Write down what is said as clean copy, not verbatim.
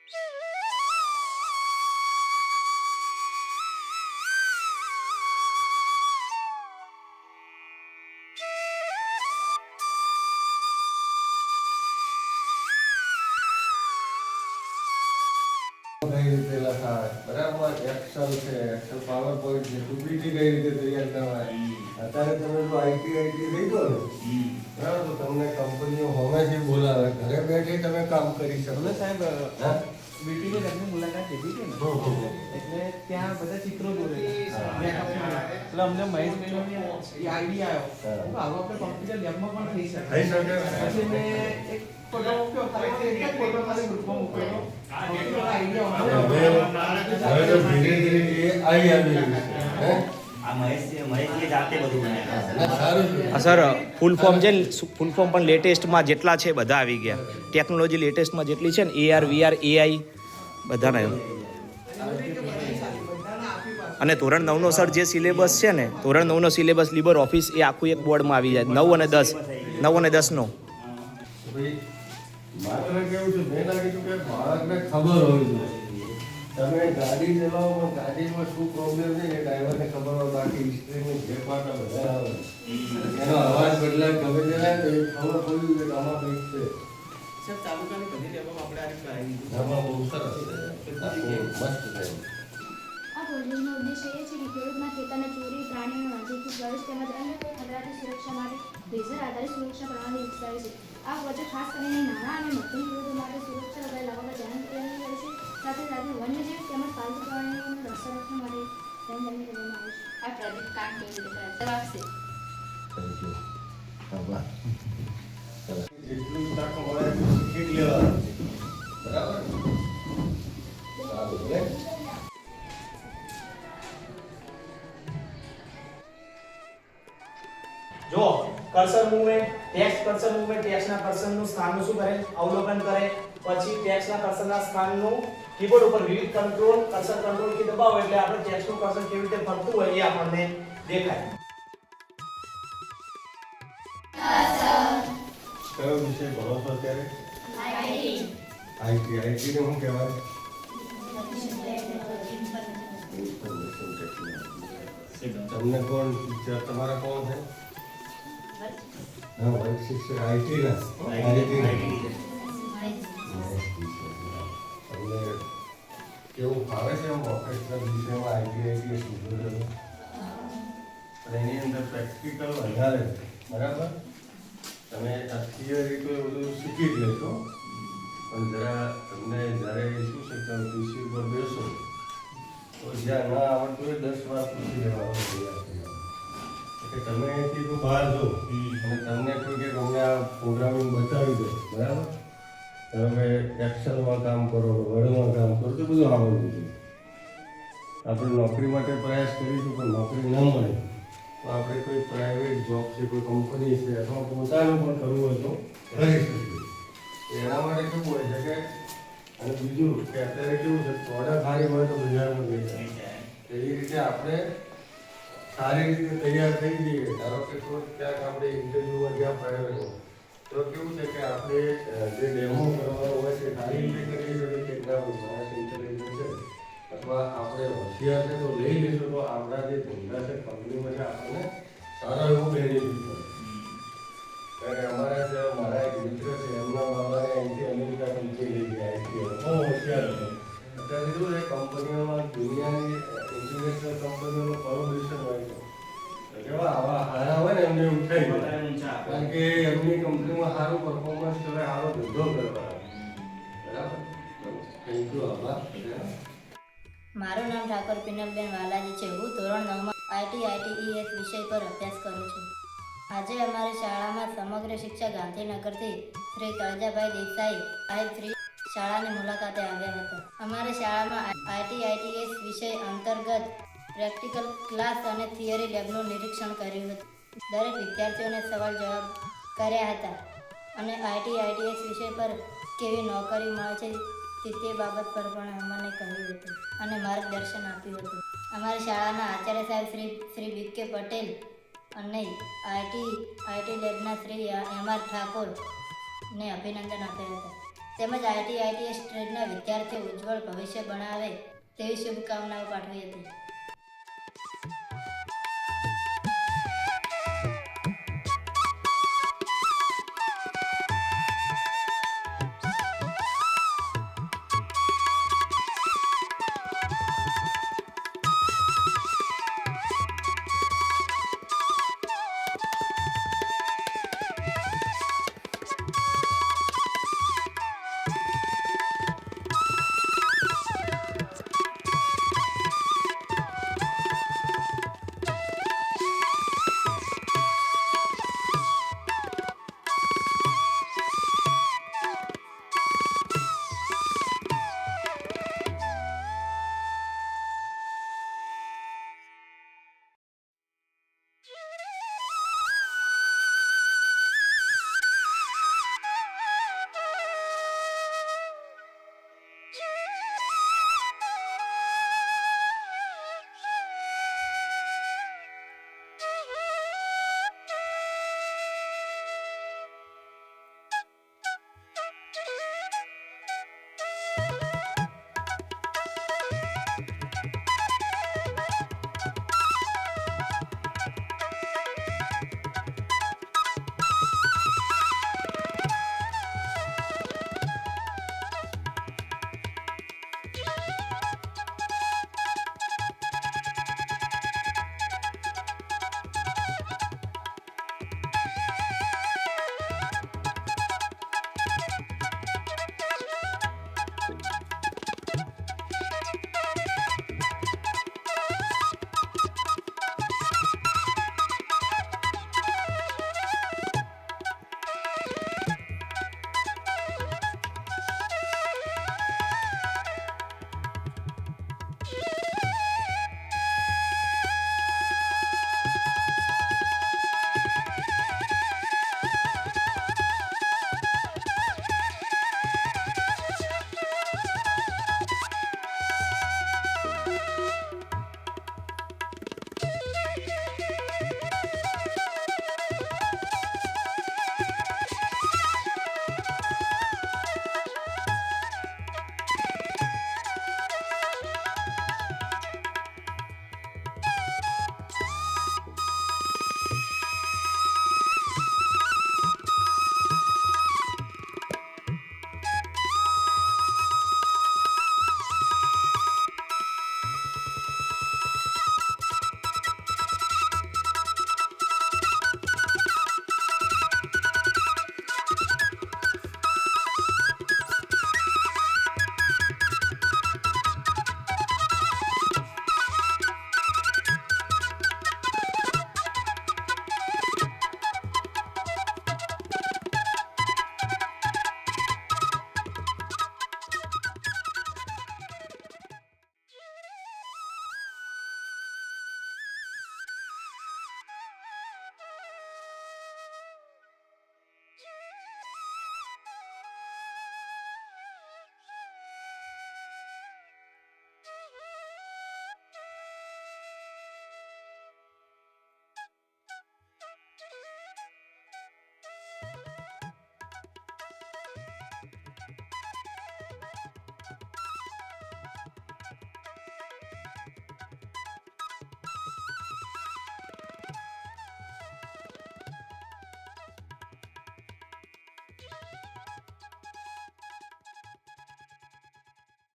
કઈ રીતે લખાય બરાબર, એક્સેલ છે, એક્સેલ પાવર પોઈન્ટ છે, પીપીટી કઈ રીતે તૈયાર કરવાય. અત્યારે તમે જો આઈટી થઈ ગયો ને બરાબર, તો તમને કંપનીઓ હવેથી બોલાવે, ઘરે બેઠી તમે કામ કરી શકો. સાહેબ હા બીટીની લગ્નની મુલાકાત લીધી હતી ને, એટલે ત્યાં બધા ચિત્રો દોરેલા એટલે અમને મહેશભાઈનો આઈડિયા આવ્યો, આવું આપણે કોમ્પ્યુટર લેબમાં પણ થઈ શકે. પછી મેં એક ફોટો મૂક્યો, ખાલી એક જ ફોટો ખાલી ગ્રુપમાં મૂકેલો. હવે તો ધીરે ધીરે એ આવી રહ્યું છે. સર ફૂલ ફોર્મ છે ને, ફૂલ ફોર્મ પણ લેટેસ્ટમાં જેટલા છે બધા આવી ગયા. ટેકનોલોજી લેટેસ્ટમાં જેટલી છે ને, AR VR AI બધાના એમ. અને ધોરણ 9નો સર જે સિલેબસ છે ને, ધોરણ 9નો સિલેબસ લીબર ઓફિસ એ આખું એક બોર્ડમાં આવી જાય. 9 અને 10નો. માત્ર કેવું છે, મેં લાગી કે બાળકને ખબર હોવી જોઈએ. તમે ગાડી ચલાવો પણ ગાડીમાં શું પ્રોબ્લેમ છે એ ડ્રાઈવરને ખબર હોય. બાકી હિસ્ટ્રીની જે પાટા બધા આવે એનો અવાજ બદલાય, ગમે તે થાય તો એ ખબર પડવી જોઈએ કે આમાં કંઈક છે. સાહેબ તાલુકાની બધી લેબમાં આપણે આ રીતે આવી દીધું. આમાં બહુ સરસ છે, મસ્ત છે. આ પ્રોજેક્ટનો ઉદ્દેશ્ય એ છે કે ખેડૂતના ખેતરના ચોરી, પ્રાણીઓનો નજીકથી પ્રવેશ તેમજ અન્ય કોઈ ખતરાથી સુરક્ષા માટે લેઝર આધારિત સુરક્ષા પ્રણાલી વિકસાવી છે. આ પ્રોજેક્ટ ખાસ કરીને નાના અને મધ્યમ ખેડૂતો માટે સુરક્ષા ઉપાય લાવવા ધ્યાન કેન્દ્રિત કરે છે. સાથે સાથે વન્યજીવ તેમજ પાલતુ પ્રાણીઓના સંરક્ષણ માટે ધ્યાન કેન્દ્રિત કરવામાં આવે છે. આ પ્રોજેક્ટ કામ કેવી રીતે કરે છે આપશે. Thank you. આભાર. જેટલું તક મળે એટલું શીખી લેવાનું છે. બરાબર, સારું ને? જો cursor movement, text cursor movement, ટેક્સ્ટના કર્સરનું સ્થાનનું શું કરે, અવલોકન કરે. પછી ટેક્સ્ટના કર્સરના સ્થાનનું કીબોર્ડ ઉપર વિવિધ કંટ્રોલ, કર્સર કંટ્રોલ કી દબાવો એટલે આપણે ટેક્સ્ટનું કર્સર કેવી રીતે ફરતું હોય એ આપણને દેખાય. કયો વિષય ભણો છો અત્યારે? આઈટી. ને શું કહેવાય? Information technology. તમને કોણ ટીચર, તમારા કોણ છે? હા, વર્ગ શિક્ષક આઈટી ના. તમને કેવું ફાવે છે એમ પ્રોફેશનલ વિષયમાં આઈટી શીખવું છે? પણ એની અંદર પ્રેક્ટિકલ વધારે છે, બરાબર? તમે આ થિયરી તો એ બધું શીખી જ લેશો, પણ જરા તમને જ્યારે શું છે કે પીસી પર બેસો તો જ્યાં ના આવડતું હોય 10 વાર પૂછી લેવાનું તૈયાર થઈ જાવ. એટલે તમે અહીંથી તો બહાર જો અને તમને કોઈ કે તમને આ પ્રોગ્રામિંગ બતાવી દો, બરાબર? તમે એક્સેલમાં કામ કરો, વર્ડમાં કામ કરો તો બધું આવડવું જોઈએ. આપણે નોકરી માટે પ્રયાસ કરીશું પણ નોકરી ન મળે તો આપણે કોઈ પ્રાઇવેટ જોબ છે, કોઈ કંપની છે અથવા પોતાનું પણ કરવું હોય તો કરી શકીએ. એના માટે કેવું હોય છે કે, અને બીજું કે અત્યારે કેવું છે, પ્રોડક્ટ સારી હોય તો બજારમાં લઈ જાય. એવી રીતે આપણે સારી રીતે તૈયાર થઈ જઈએ. ધારો કે ક્યાંક આપણે ઇન્ટરવ્યુમાં ગયા પ્રાઇવેટ તો કેવું છે કે આપણે જે ડેમો કરવાનો હોય છે સારી રીતે કરી શકીએ કે ના માણસ ઇન્ટેલિજન્ટ છે અથવા આપણે હોશિયાર છે તો લઈ લઈશું તો આપણા જે ધંધા છે કંપનીમાં છે આપણને સારો એવો બેનિફિટ મળે. કારણ કે મારા એક મિત્ર છે, એમના બાબાને અહીંથી અમેરિકા કંપની લઈ ગયા, બહુ હોશિયાર હતો. અત્યારે શું છે, કંપનીઓમાં દુનિયાની ઇન્ટરનેશનલ કંપનીઓનો કોલોબરેશન હોય છે. કેવા આવા હારા હોય ને એમને ઉઠાઈ જાય, કારણ કે એમની કંપનીમાં સારું પરફોર્મન્સ કરે, સારો ધંધો કરવા. બરાબર, થેન્ક યુ. આભાર. મારું નામ ઠાકોર પિનલબેન વાલાજી છે. હું ધોરણ 9માં ITES વિષય પર અભ્યાસ કરું છું. આજે અમારી શાળામાં સમગ્ર શિક્ષા ગાંધીનગરથી શ્રી તળજાભાઈ દેસાઈ સાહેબ શ્રી શાળાની મુલાકાતે આવ્યા હતા. અમારી શાળામાં ITES વિષય અંતર્ગત પ્રેક્ટિકલ ક્લાસ અને થિયરી લેબનું નિરીક્ષણ કર્યું હતું. દરેક વિદ્યાર્થીઓને સવાલ જવાબ કર્યા હતા અને ITES વિષય પર કેવી નોકરી મળે છે તે બાબત પર પણ અમને કહ્યું હતું અને માર્ગદર્શન આપ્યું હતું. અમારી શાળાના આચાર્ય સાહેબ શ્રી BK પટેલ અને IT લેબના શ્રી MR ઠાકોરને અભિનંદન આપ્યા હતા. તેમજ આઈટીઆઈટીએસ ટ્રેડના વિદ્યાર્થીઓ ઉજ્જવળ ભવિષ્ય બનાવે તેવી શુભકામનાઓ પાઠવી હતી.